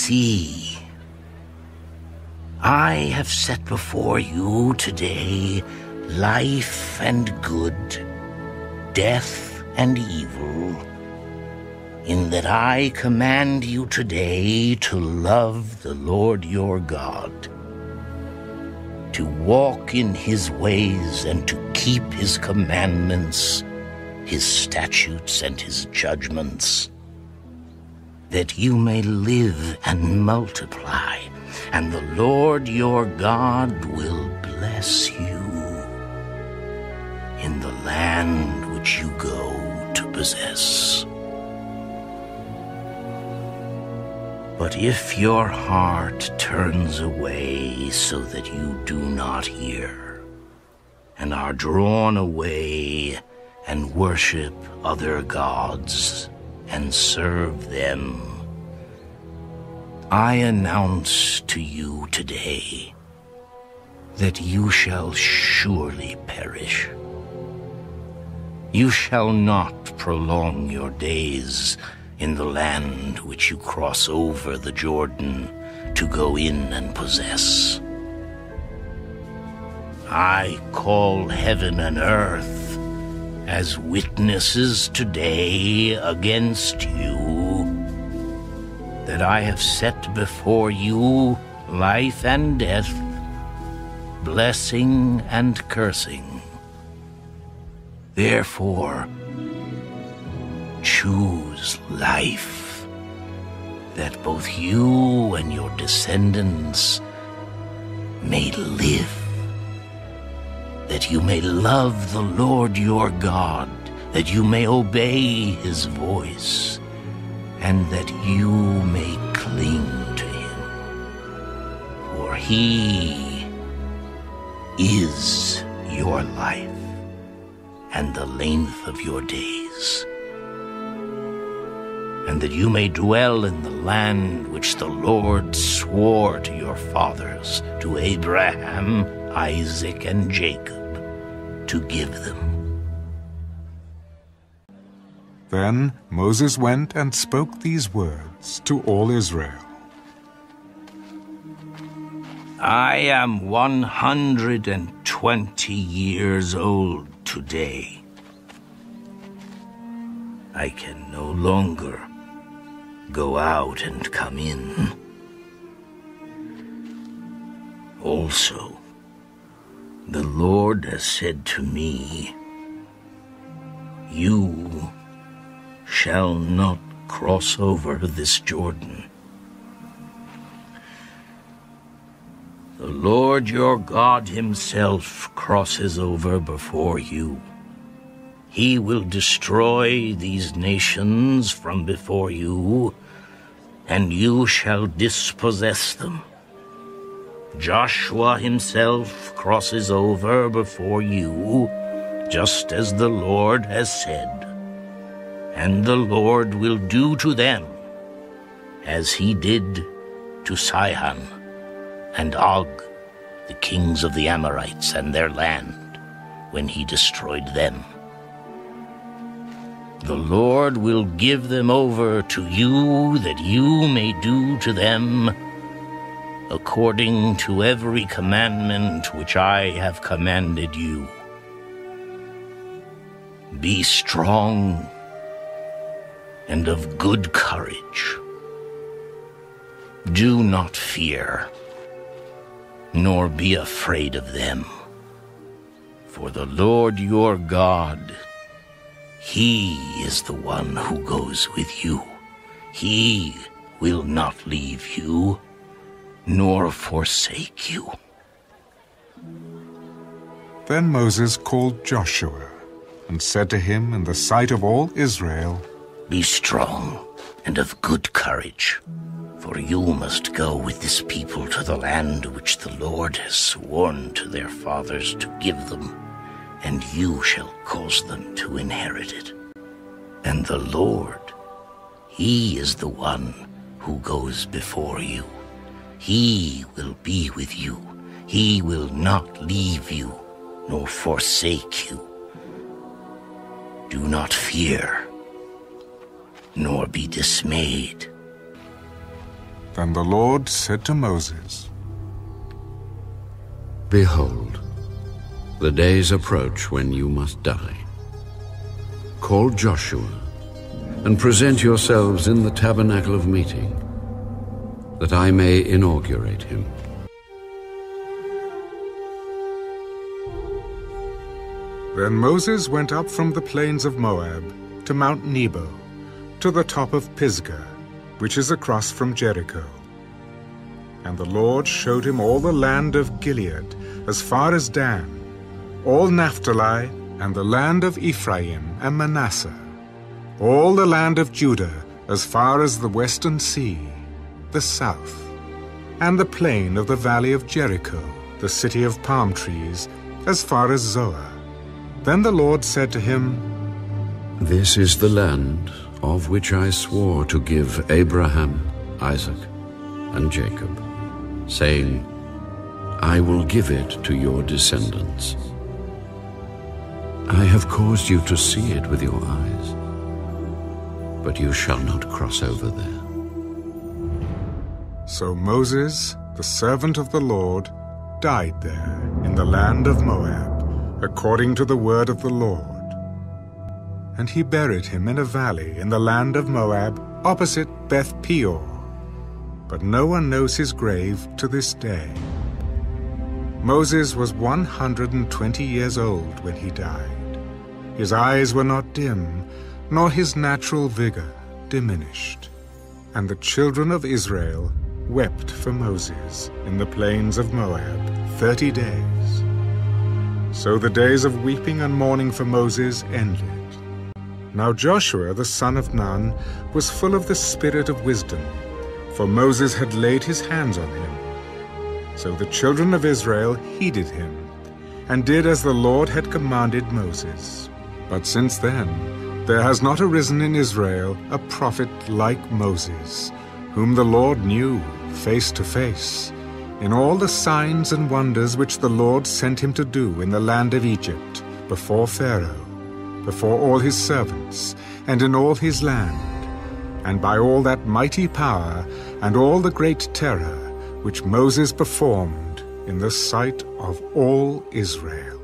See, I have set before you today life and good, death and evil, in that I command you today to love the Lord your God, to walk in his ways and to keep his commandments, his statutes and his judgments, that you may live and multiply, and the Lord your God will bless you in the land which you go to possess. But if your heart turns away so that you do not hear, and are drawn away and worship other gods and serve them, I announce to you today that you shall surely perish. You shall not prolong your days in the land which you cross over the Jordan to go in and possess. I call heaven and earth as witnesses today against you, that I have set before you life and death, blessing and cursing. Therefore, choose life, that both you and your descendants may live, that you may love the Lord your God, that you may obey his voice, and that you may cling to him. For he is your life and the length of your days, and that you may dwell in the land which the Lord swore to your fathers, to Abraham, Isaac, and Jacob, to give them. Then Moses went and spoke these words to all Israel. I am 120 years old today. I can no longer go out and come in. Also, the Lord has said to me, you shall not cross over this Jordan. The Lord your God himself crosses over before you. He will destroy these nations from before you, and you shall dispossess them. Joshua himself crosses over before you, just as the Lord has said. And the Lord will do to them as he did to Sihon and Og, the kings of the Amorites and their land, when he destroyed them. The Lord will give them over to you, that you may do to them according to every commandment which I have commanded you. Be strong and of good courage. Do not fear, nor be afraid of them. For the Lord your God, he is the one who goes with you. He will not leave you, nor forsake you. Then Moses called Joshua and said to him in the sight of all Israel, Be strong and of good courage, for you must go with this people to the land which the Lord has sworn to their fathers to give them, and you shall cause them to inherit it. And the Lord, he is the one who goes before you. He will be with you. He will not leave you, nor forsake you. Do not fear, nor be dismayed. Then the Lord said to Moses, Behold, the days approach when you must die. Call Joshua, and present yourselves in the tabernacle of meeting, that I may inaugurate him. Then Moses went up from the plains of Moab to Mount Nebo, to the top of Pisgah, which is across from Jericho. And the Lord showed him all the land of Gilead, as far as Dan, all Naphtali, and the land of Ephraim and Manasseh, all the land of Judah, as far as the western sea, the south, and the plain of the valley of Jericho, the city of palm trees, as far as Zoar. Then the Lord said to him, This is the land of which I swore to give Abraham, Isaac, and Jacob, saying, I will give it to your descendants. I have caused you to see it with your eyes, but you shall not cross over there. So Moses, the servant of the Lord, died there in the land of Moab, according to the word of the Lord. And he buried him in a valley in the land of Moab, opposite Beth Peor. But no one knows his grave to this day. Moses was 120 years old when he died. His eyes were not dim, nor his natural vigor diminished. And the children of Israel wept for Moses in the plains of Moab 30 days. So the days of weeping and mourning for Moses ended. Now Joshua the son of Nun was full of the spirit of wisdom, for Moses had laid his hands on him. So the children of Israel heeded him, and did as the Lord had commanded Moses. But since then there has not arisen in Israel a prophet like Moses, whom the Lord knew face to face, in all the signs and wonders which the Lord sent him to do in the land of Egypt, before Pharaoh, before all his servants, and in all his land, and by all that mighty power and all the great terror which Moses performed in the sight of all Israel.